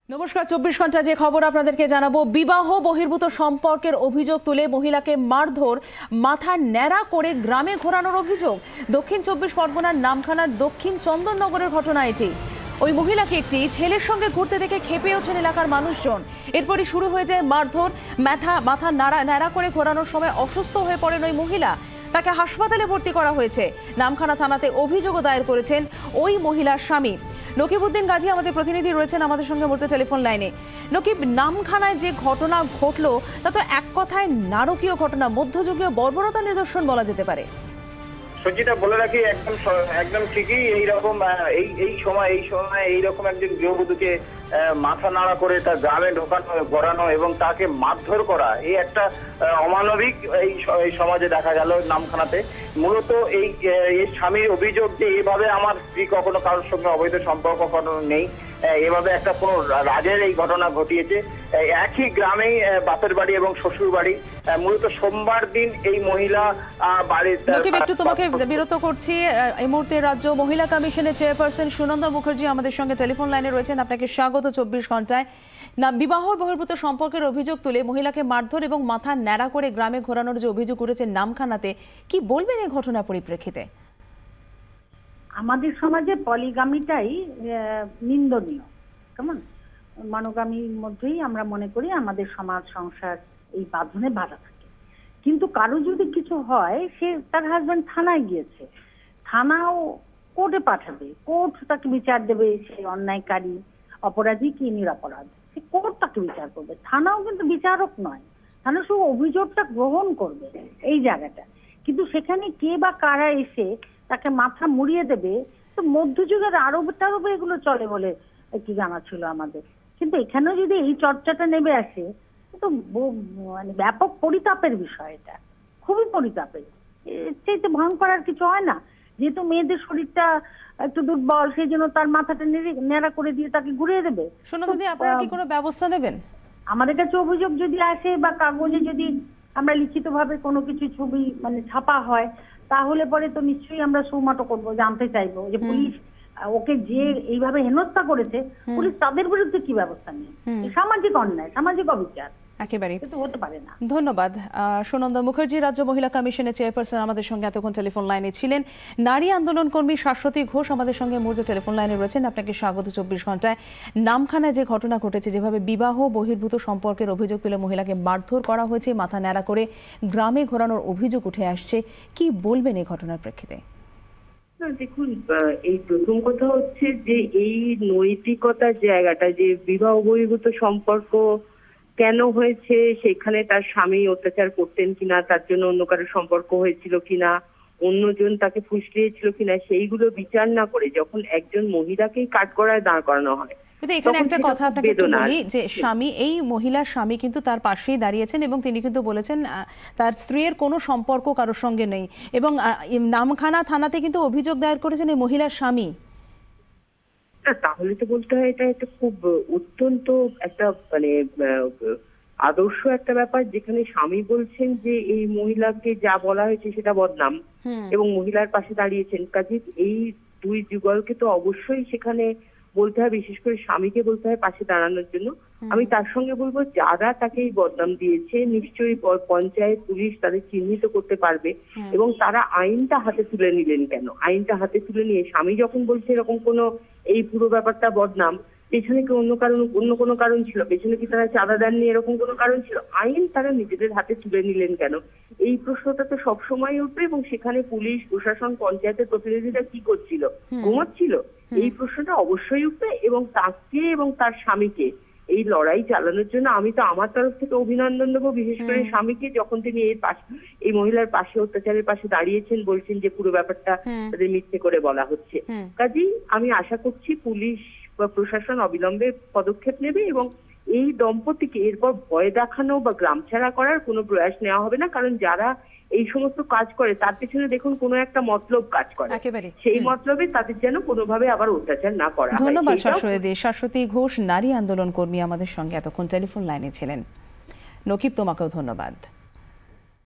নমস্কার, 24 ঘন্টা যে খবর আপনাদেরকে জানাবো। বিবাহ বহির্ভূত সম্পর্কের অভিযোগ তুলে মহিলাকে মারধর, মাথা ন্যাড়া করে গ্রামে ঘোরানোর অভিযোগ। দক্ষিণ 24 পরগনার নামখানার দক্ষিণ চন্দননগরের ঘটনা এটি। ওই মহিলাকে একটি ছেলের সঙ্গে ঘুরতে দেখে ক্ষেপে ওঠেন এলাকার মানুষজন। এরপরই শুরু হয়ে যায় মারধর। মাথা ন্যাড়া করে ঘোরানোর সময় অসুস্থ হয়ে পড়েন ওই মহিলা। তাকে হাসপাতালে ভর্তি করা হয়েছে। নামখানা থানাতে অভিযোগও দায়ের করেছেন ওই মহিলার স্বামী। নকিবউদ্দিন গাজী আমাদের প্রতিনিধি রয়েছেন আমাদের সঙ্গে মুহূর্তে টেলিফোন লাইনে। নকিব, নামখানায় যে ঘটনা ঘটলো তা তো এক কথায় নারকীয় ঘটনা, মধ্যযুগীয় বর্বরতার নিদর্শন বলা যেতে পারে। সঞ্চিতা, বলে রাখি একদম ঠিকই। এইরকম এইরকম একজন গৃহবধূকে মাথা নাড়া করে তার গ্রামে ঘোরানো এবং তাকে মারধর করা, এই একটা অমানবিক এই সমাজে দেখা গেল নামখানাতে। মূলত এই স্বামীর অভিযোগ যে এভাবে আমার স্ত্রী কখনো কারোর সঙ্গে অবৈধ সম্পর্ক কখনো নেই, এভাবে একটা কোনো রাজের এই ঘটনা ঘটিয়েছে। একই গ্রামেই বাপের বাড়ি এবং শ্বশুর বাড়ি। মূলত সোমবার দিন এই মহিলা বাড়িতে। একটু তোমাকে বিরত করছি। এই মুহূর্তে রাজ্য মহিলা কমিশনের চেয়ারপারসন সুনন্দা মুখার্জি আমাদের সঙ্গে টেলিফোন লাইনে রয়েছেন। আপনাকে স্বাগত 24 ঘন্টায়। না, বিবাহ বহির্ভূত সম্পর্কের অভিযোগ তুলে মহিলাকে মারধর এবং মাথা ন্যাড়া করে গ্রামে ঘোরানোর যে অভিযোগ উঠেছে নামখানাতে, কি বলবেন এই ঘটনার পরিপ্রেক্ষিতে? আমাদের সমাজে পলিগামিটাই নিন্দনীয়। কেমন মনোগামীর মধ্যেই আমরা মনে করি আমাদের সমাজ সংসার এই বাঁধনে বাধা থাকে। কিন্তু কারো যদি কিছু হয়, সে তার হাজবেন্ড থানায় গিয়েছে, থানাও কোর্টে পাঠাবে, কোর্ট তাকে বিচার দেবে। সে অন্যায়কারী, অপরাধী কি নিরপরাধ, সে কোর্ট তাকে বিচার করবে। থানাও কিন্তু বিচারক নয়, থানা শুধু অভিযোগটা গ্রহণ করবে এই জায়গাটা। কিন্তু সেখানে কে বা কারা এসে তাকে মাথা মুড়িয়ে দেবে, তো মধ্যযুগের আরবে এগুলো চলে বলে কি জানা ছিল আমাদের। কিন্তু এখানেও যদি এই চর্চাটা নেমে আসে, তো মানে ব্যাপক পরিতাপের বিষয়। এটা খুবই পরিতাপের। এর চাইতে ভয়ঙ্কর আর কিছু হয় না। যেহেতু মেয়েদের শরীরটা একটু দুর্বল, সেই জন্য তার মাথাটা ন্যাড়া করে দিয়ে তাকে ঘুরিয়ে দেবে। সুনন্দা, আপনারা কি কোনো ব্যবস্থা নেবেন? আমাদের কাছে অভিযোগ যদি আসে বা কাগজে যদি আমরা লিখিতভাবে কোনো কিছু ছবি মানে ছাপা হয়, তাহলে পরে তো নিশ্চয়ই আমরা সুমটো করবো, জানতে চাইবো যে পুলিশ ওকে যে এইভাবে হেনস্থা করেছে, পুলিশ তাদের বিরুদ্ধে কি ব্যবস্থা নিয়ে। সামাজিক অন্যায়, সামাজিক অবিচার একেবারে হতে পারে না। ধন্যবাদ সুনন্দা মুখার্জি। রাজ্য মহিলা কমিশনের চেয়ারপারসন আমাদের সঙ্গে এতক্ষণ টেলিফোন লাইনে ছিলেন। নারী আন্দোলন কর্মী শাশ্বতী ঘোষ আমাদের সঙ্গে মুহূর্তে টেলিফোন লাইনে রয়েছেন। আপনাকে স্বাগত 24 ঘন্টায়। নামখানায় যে ঘটনা ঘটেছে, যেভাবে বিবাহ বহির্ভূত সম্পর্কের অভিযোগ তুলে মহিলাকে মারধর করা হয়েছে, মাথা ন্যাড়া করে গ্রামে ঘোরানোর অভিযোগ উঠে আসছে, কি বলবেন এই ঘটনার প্রেক্ষিতে? দেখুন, এই প্রথম কথা হচ্ছে যে এই নৈতিকতার জায়গাটা, যে বিবাহ বহির্ভূত সম্পর্ক কেন হয়েছে, সেখানে তার স্বামী অত্যাচার করতেন কিনা, তার জন্য অন্য কারো সম্পর্ক হয়েছিল কিনা, অন্যজন তাকে ফুসলিয়েছিল কিনা, সেইগুলো বিচার না করে যখন একজন মহিলাকেই কাঠগড়ায় দাঁড় করানো হয়। কিন্তু এখানে একটা কথা আপনাকে বলি যে স্বামী, এই মহিলার স্বামী কিন্তু তার পাশেই দাঁড়িয়েছেন এবং তিনি কিন্তু বলেছেন তার স্ত্রীর কোনো সম্পর্ক কারোর সঙ্গে নেই। এবং নামখানা থানাতে কিন্তু অভিযোগ দায়ের করেছেন এই মহিলার স্বামী। তাহলে তো বলতে হয় এটা একটা খুব অত্যন্ত একটা মানে আদর্শ একটা ব্যাপার, যেখানে স্বামী বলছেন যে এই মহিলাকে যা বলা হয়েছে সেটা বদনাম এবং মহিলার পাশে দাঁড়িয়েছেন। কাজে এই দুই যুগলকে তো অবশ্যই সেখানে বলতে হয়, বিশেষ করে স্বামীকে বলতে হয় পাশে দাঁড়ানোর জন্য। আমি তার সঙ্গে বলবো, যারা তাকে এই বদনাম দিয়েছে নিশ্চয়ই পঞ্চায়েত, পুলিশ তাদের চিহ্নিত করতে পারবে এবং তারা আইনটা হাতে তুলে নিলেন কেন। আইনটা হাতে তুলে নিয়ে স্বামী যখন বলছে এরকম কোনো এই পুরো ব্যাপারটা বদনাম, পেছনে কি অন্য কোনো কারণ ছিল, পেছনে কি তারা চাঁদা দেননি এরকম কোনো কারণ ছিল, আইন তারা নিজেদের হাতে তুলে নিলেন কেন, এই প্রশ্নটা তো সবসময় উঠবে। এবং সেখানে পুলিশ প্রশাসন, পঞ্চায়েতের প্রতিনিধিরা কি করছিল, ঘুমাচ্ছিল, এই প্রশ্নটা অবশ্যই উঠবে। এবং তাকে এবং তার স্বামীকে এই লড়াই চালানোর জন্য আমি তো আমার তরফ থেকে অভিনন্দন দেবো, বিশেষ করে স্বামীকে, যখন তিনি এই মহিলার পাশে, অত্যাচারের পাশে দাঁড়িয়েছেন, বলছেন যে পুরো ব্যাপারটা তাদের মিথ্যে করে বলা হচ্ছে। কাজেই আমি আশা করছি পুলিশ বা প্রশাসন অবিলম্বে পদক্ষেপ নেবে এবং এই দম্পতিকে এরপর ভয় দেখানো বা গ্রামছাড়া করার কোনো প্রয়াস নেওয়া হবে না। কারণ যারা এই সমস্ত কাজ করে তার পেছনে দেখুন কোনো একটা মতলব কাজ করে, সেই মতলবে তাদের যেন কোনোভাবে আবার অত্যাচার না করা হয়। ধন্যবাদ শাশ্বতী ঘোষ, নারী আন্দোলন কর্মী আমাদের সঙ্গে এতক্ষণ টেলিফোন লাইনে ছিলেন। নকিব, তোমাকেও ধন্যবাদ।